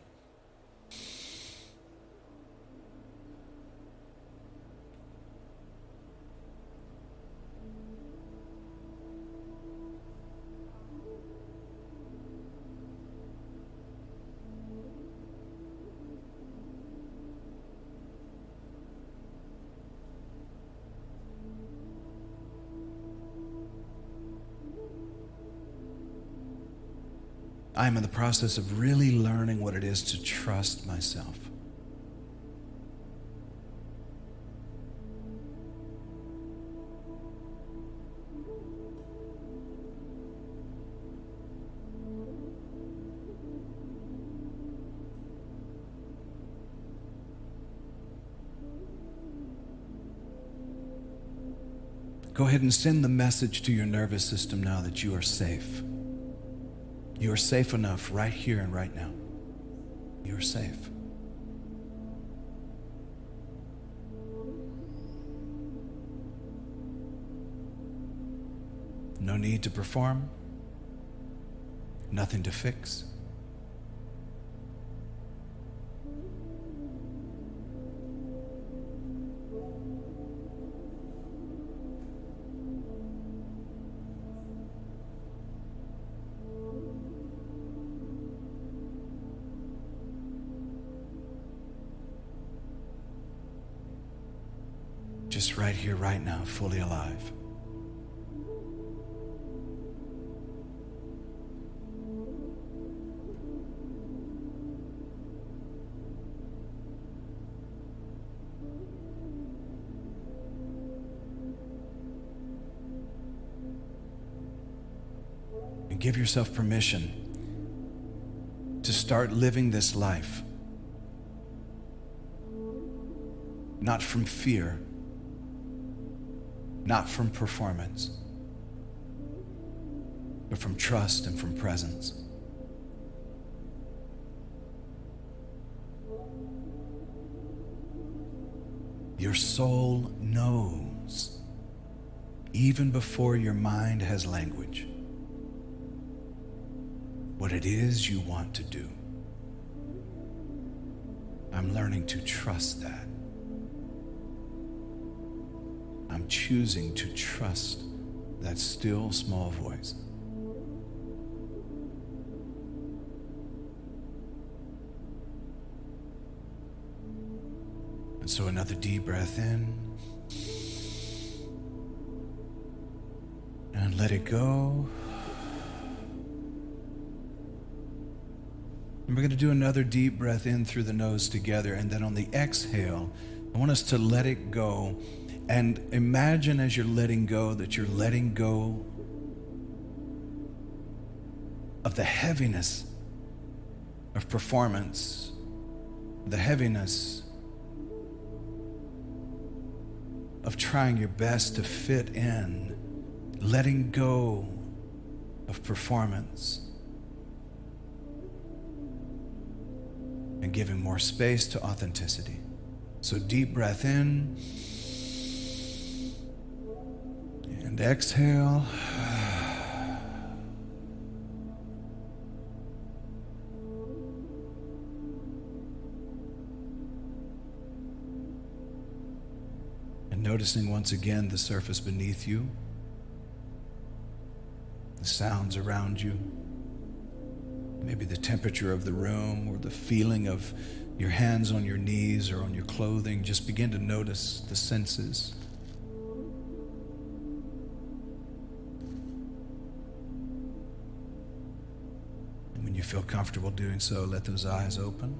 I'm in the process of really learning what it is to trust myself. Go ahead and send the message to your nervous system now that you are safe. You are safe enough right here and right now. You are safe. No need to perform. Nothing to fix. Just right here, right now, fully alive. And give yourself permission to start living this life, not from fear, not from performance, but from trust and from presence. Your soul knows, even before your mind has language, what it is you want to do. I'm learning to trust that. I'm choosing to trust that still small voice. And so another deep breath in. And let it go. And we're going to do another deep breath in through the nose together. And then on the exhale, I want us to let it go. And imagine as you're letting go that you're letting go of the heaviness of performance, the heaviness of trying your best to fit in, letting go of performance, and giving more space to authenticity. So deep breath in and exhale. And noticing once again the surface beneath you, the sounds around you, maybe the temperature of the room or the feeling of your hands on your knees or on your clothing. Just begin to notice the senses. And when you feel comfortable doing so, let those eyes open.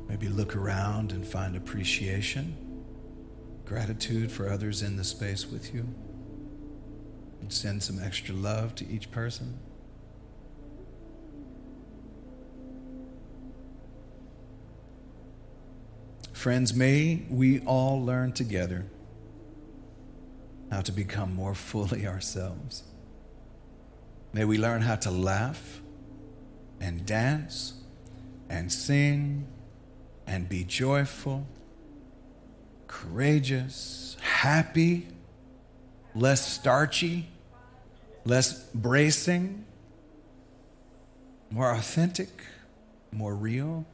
Maybe look around and find appreciation, gratitude for others in the space with you, and send some extra love to each person. Friends, may we all learn together how to become more fully ourselves. May we learn how to laugh and dance and sing and be joyful, courageous, happy, less starchy, less bracing, more authentic, more real.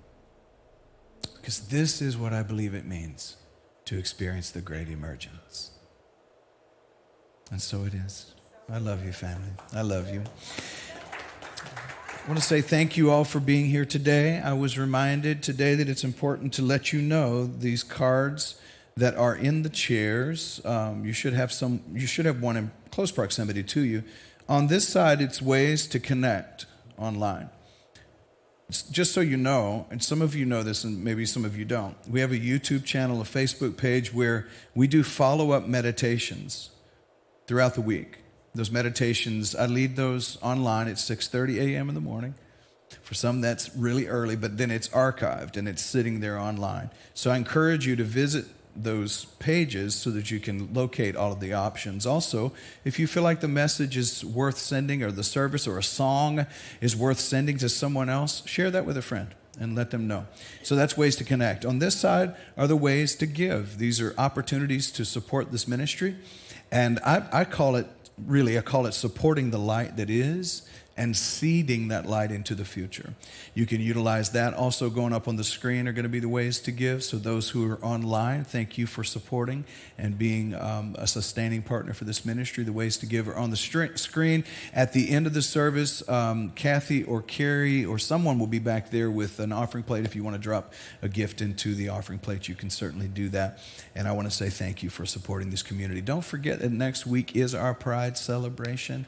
Because this is what I believe it means to experience the great emergence. And so it is. I love you, family. I love you. I want to say thank you all for being here today. I was reminded today that it's important to let you know these cards that are in the chairs. You should have one in close proximity to you. On this side, it's ways to connect online. Just so you know, and some of you know this and maybe some of you don't, we have a YouTube channel, a Facebook page where we do follow-up meditations throughout the week. Those meditations, I lead those online at 6:30 a.m. in the morning. For some, that's really early, but then it's archived and it's sitting there online. So I encourage you to visit those pages so that you can locate all of the options. Also, if you feel like the message is worth sending or the service or a song is worth sending to someone else, share that with a friend and let them know. So that's ways to connect. On this side are the ways to give. These are opportunities to support this ministry. And I call it supporting the light that is and seeding that light into the future. You can utilize that. Also going up on the screen are going to be the ways to give. So those who are online, thank you for supporting and being a sustaining partner for this ministry. The ways to give are on the screen. At the end of the service, Kathy or Carrie or someone will be back there with an offering plate. If you want to drop a gift into the offering plate, you can certainly do that. And I want to say thank you for supporting this community. Don't forget that next week is our Pride celebration.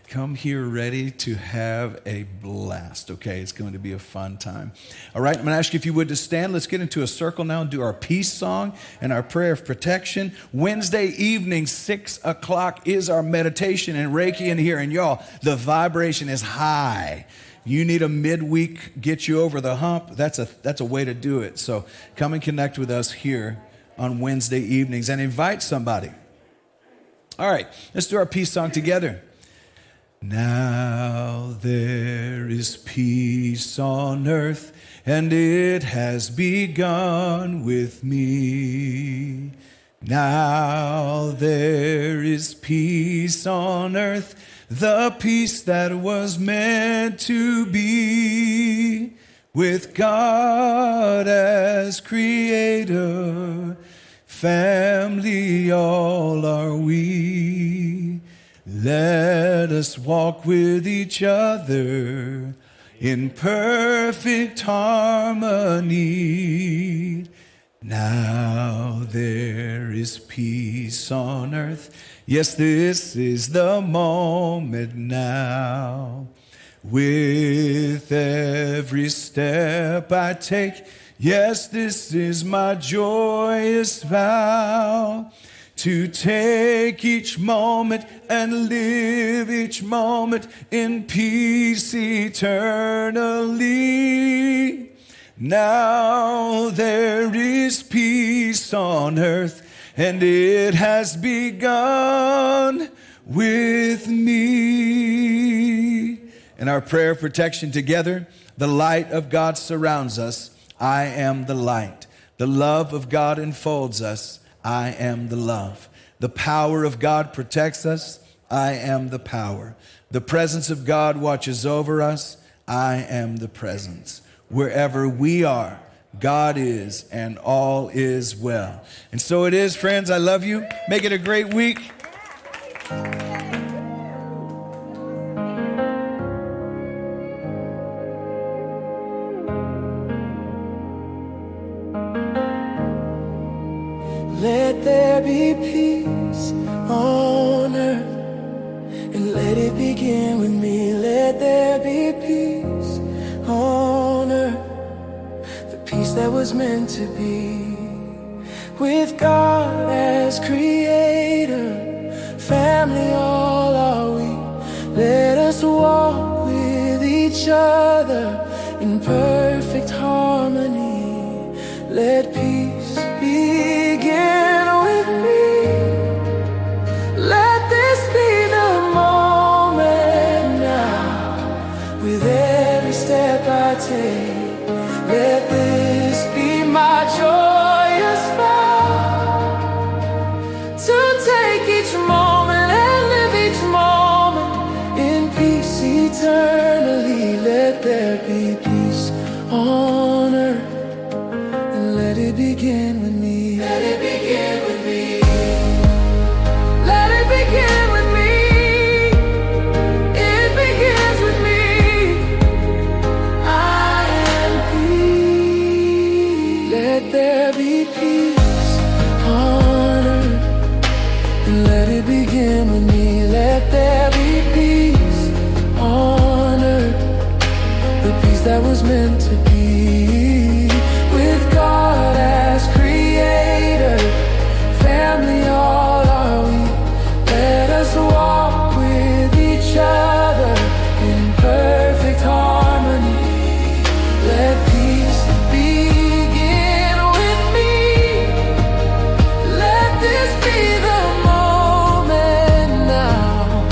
Come here ready to have a blast, okay? It's going to be a fun time. All right, I'm going to ask you if you would to stand. Let's get into a circle now and do our peace song and our prayer of protection. Wednesday evening, 6 o'clock is our meditation and Reiki in here. And y'all, the vibration is high. You need a midweek, get you over the hump. That's a way to do it. So come and connect with us here on Wednesday evenings and invite somebody. All right, let's do our peace song together. Now there is peace on earth, and it has begun with me. Now there is peace on earth, the peace that was meant to be. With God as creator, family all are we. Let us walk with each other in perfect harmony. Now there is peace on earth. Yes, this is the moment now. With every step I take, yes, this is my joyous vow. To take each moment and live each moment in peace eternally. Now there is peace on earth, and it has begun with me. In our prayer of protection together, the light of God surrounds us. I am the light. The love of God enfolds us. I am the love. The power of God protects us. I am the power. The presence of God watches over us. I am the presence. Wherever we are, God is, and all is well. And so it is, friends. I love you. Make it a great week. Let there be peace on earth, and let it begin with me. Let there be peace on earth, the peace that was meant to be. With God as creator, family all are we. Let us walk with each other in perfect harmony. Let peace begin with me. Let this be the moment now. With every step I take, let this be my joyous vow. To take each moment and live each moment in peace eternally. Let there be peace on earth, and let it begin with me. Let it begin with me. Let it begin with me. It begins with me. I am peace. Let there be peace on earth, and let it begin with me. Let there be peace on earth, the peace that was meant to be. With God as creator, family all are we. Let us walk with each other in perfect harmony. Let peace begin with me. Let this be the moment now.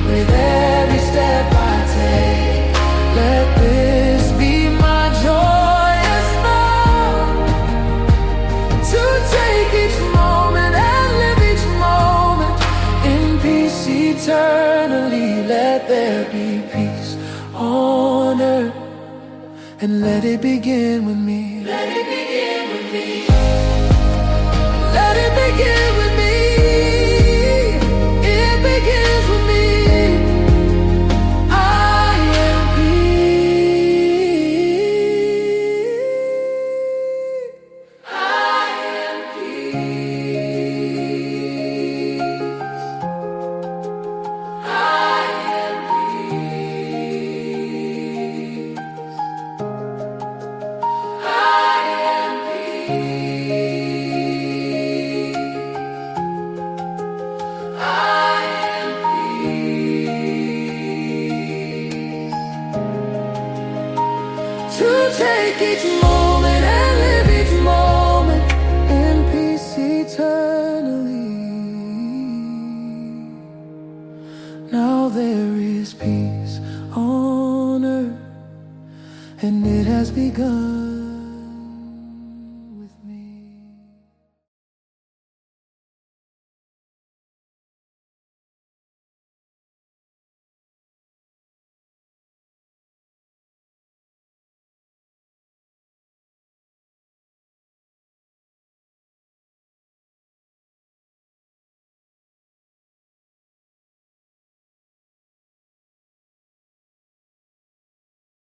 With every step I take, let this be my joyous vow. To take each moment and live each moment in peace eternally. Let there be peace on earth, and let it begin with me. Let it begin with me. Let it begin with me. It begins with me. I am peace. I am peace. I am peace. I am peace. I am peace. To take each moment and live each moment in peace eternally. Now there is peace on earth, and it has begun